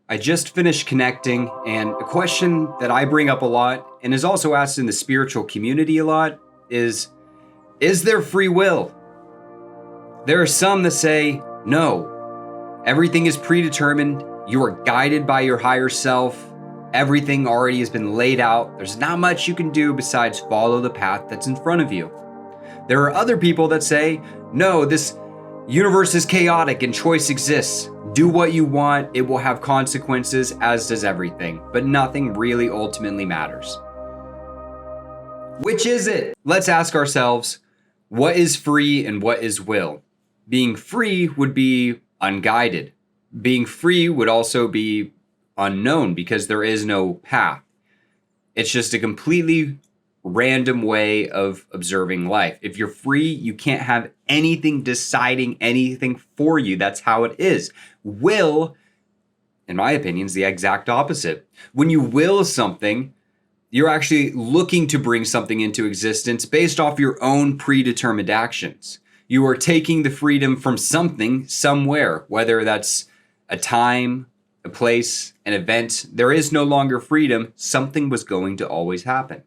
I just finished connecting, and a question that I bring up a lot and is also asked in the spiritual community a lot is there free will? There are some that say, no, everything is predetermined, you are guided by your higher self, everything already has been laid out, there's not much you can do besides follow the path that's in front of you. There are other people that say, no, this universe is chaotic and choice exists. Do what you want, it will have consequences, as does everything, but nothing really ultimately matters. Which is it? Let's ask ourselves, what is free and what is will? Being free would be unguided. Being free would also be unknown because there is no path. It's just a completely random way of observing life. If you're free, you can't have anything deciding anything for you. That's how it is. Will, in my opinion, is the exact opposite. When you will something, you're actually looking to bring something into existence based off your own predetermined actions. You are taking the freedom from something, somewhere, whether that's a time, a place, an event. There is no longer freedom. Something was going to always happen.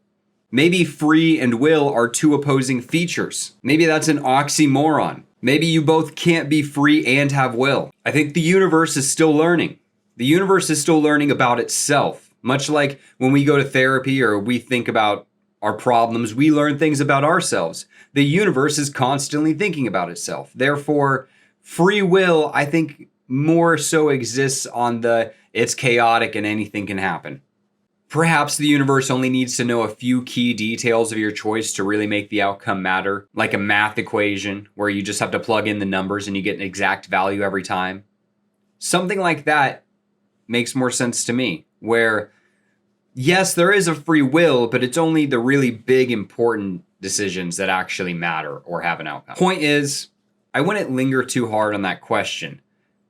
Maybe free and will are two opposing features. Maybe that's an oxymoron. Maybe you both can't be free and have will. I think the universe is still learning. The universe is still learning about itself. Much like when we go to therapy or we think about our problems, we learn things about ourselves. The universe is constantly thinking about itself. Therefore, free will, I think, more so exists on the it's chaotic and anything can happen. Perhaps the universe only needs to know a few key details of your choice to really make the outcome matter, like a math equation where you just have to plug in the numbers and you get an exact value every time. Something like that makes more sense to me, where yes, there is a free will, but it's only the really big, important decisions that actually matter or have an outcome. Point is, I wouldn't linger too hard on that question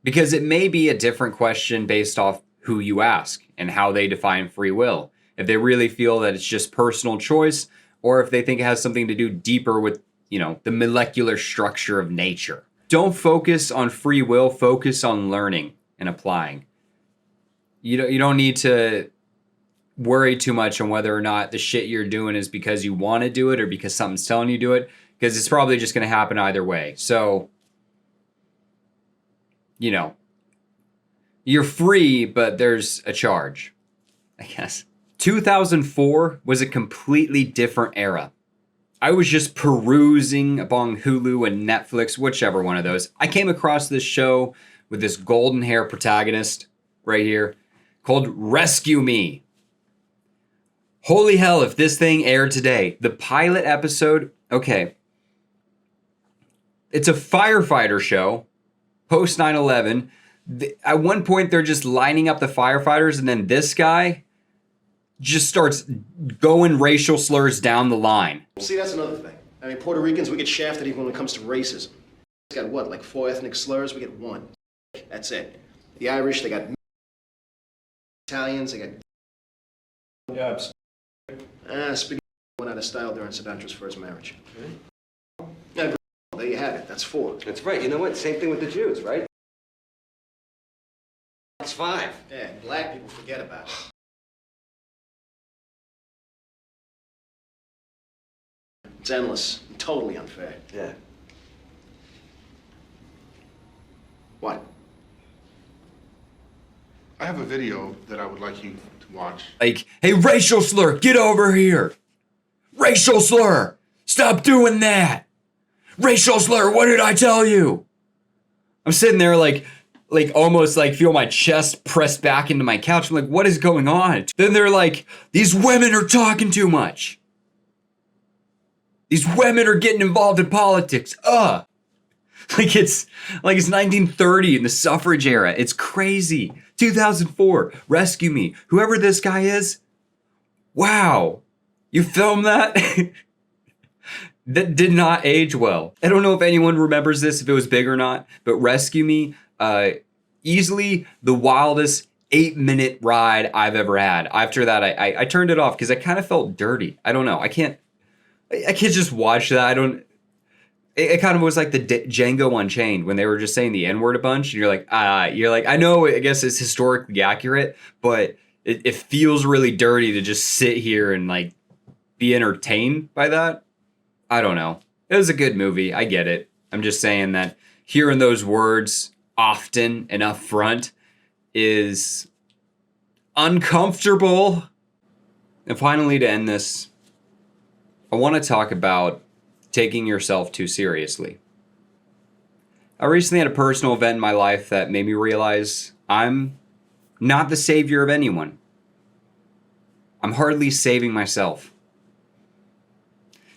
because it may be a different question based off who you ask and how they define free will. If they really feel that it's just personal choice, or if they think it has something to do deeper with, the molecular structure of nature. Don't focus on free will, focus on learning and applying. You don't need to worry too much on whether or not the shit you're doing is because you want to do it or because something's telling you to do it, because it's probably just going to happen either way. So, you're free, but there's a charge, I guess. 2004 was a completely different era. I was just perusing upon Hulu and Netflix, whichever one of those. I came across this show with this golden hair protagonist right here called Rescue Me. Holy hell, if this thing aired today. The pilot episode, okay. It's a firefighter show, post 9/11. At one point, they're just lining up the firefighters, and then this guy just starts going racial slurs down the line. See, that's another thing. I mean, Puerto Ricans, we get shafted even when it comes to racism. It's got what, like 4 ethnic slurs? We get 1. That's it. The Irish, they got Italians, they got... Spaghetti went out of style during Sidantro's first marriage. Okay. Yeah, there you have it. That's 4. That's right. You know what? Same thing with the Jews, right? That's 5. Yeah, black people forget about it. It's endless and totally unfair. Yeah. What? I have a video that I would like you to watch. Like, hey, racial slur, get over here. Racial slur, stop doing that. Racial slur, what did I tell you? I'm sitting there like almost like feel my chest pressed back into my couch. I'm like, what is going on? Then they're like, these women are talking too much. These women are getting involved in politics. Like it's 1930 in the suffrage era. It's crazy. 2004, Rescue Me. Whoever this guy is, wow. You filmed that? That did not age well. I don't know if anyone remembers this, if it was big or not, but Rescue Me, easily the wildest 8-minute ride I've ever had. After that, I turned it off because I kind of felt dirty. I don't know. I can't just watch that. It kind of was like the Django Unchained when they were just saying the N-word a bunch, and you're like, I know, I guess it's historically accurate, but it feels really dirty to just sit here and like be entertained by that. I don't know. It was a good movie. I get it. I'm just saying that hearing those words often and up front is uncomfortable. And finally, to end this, I want to talk about taking yourself too seriously. I recently had a personal event in my life that made me realize I'm not the savior of anyone. I'm hardly saving myself.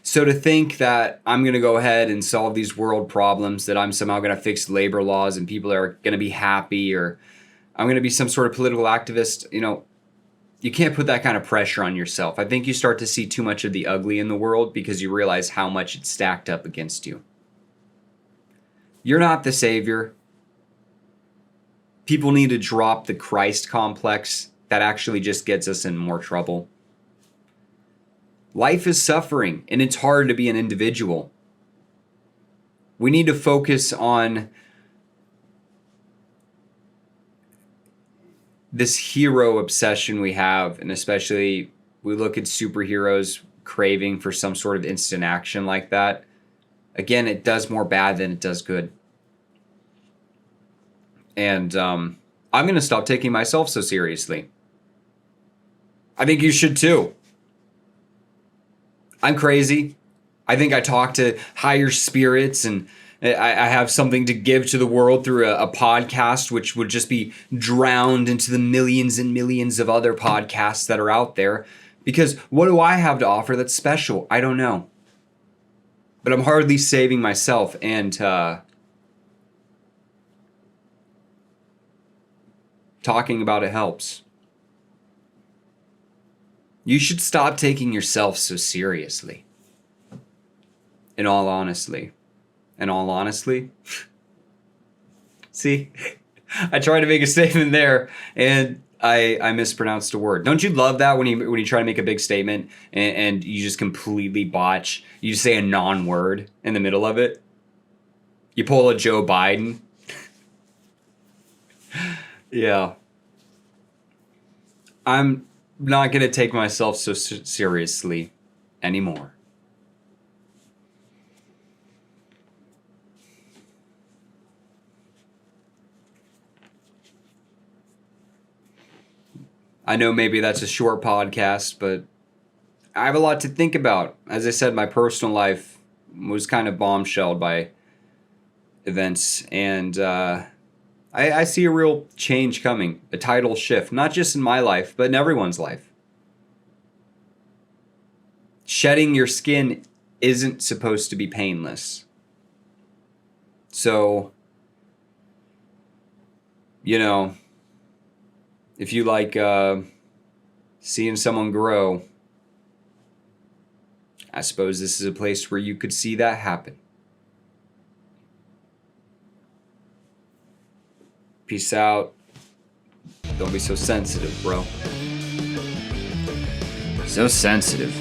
So to think that I'm going to go ahead and solve these world problems, that I'm somehow going to fix labor laws and people are going to be happy, or I'm going to be some sort of political activist, you can't put that kind of pressure on yourself. I think you start to see too much of the ugly in the world because you realize how much it's stacked up against you. You're not the savior. People need to drop the Christ complex that actually just gets us in more trouble. Life is suffering, and it's hard to be an individual. We need to focus on this hero obsession we have, and especially we look at superheroes craving for some sort of instant action like that. Again, it does more bad than it does good. And I'm going to stop taking myself so seriously. I think you should too. I'm crazy. I think I talk to higher spirits, and I have something to give to the world through a podcast, which would just be drowned into the millions and millions of other podcasts that are out there. Because what do I have to offer that's special? I don't know. But I'm hardly saving myself, and talking about it helps. You should stop taking yourself so seriously. In all honesty. See, I tried to make a statement there, and I mispronounced a word. Don't you love that when you try to make a big statement and you just completely botch? You say a non-word in the middle of it. You pull a Joe Biden. Yeah. I'm not going to take myself so seriously anymore. I know maybe that's a short podcast, but I have a lot to think about. As I said, my personal life was kind of bombshelled by events, and I see a real change coming, a tidal shift, not just in my life, but in everyone's life. Shedding your skin isn't supposed to be painless. So, if you like seeing someone grow, I suppose this is a place where you could see that happen. Peace out. Don't be so sensitive, bro. So sensitive.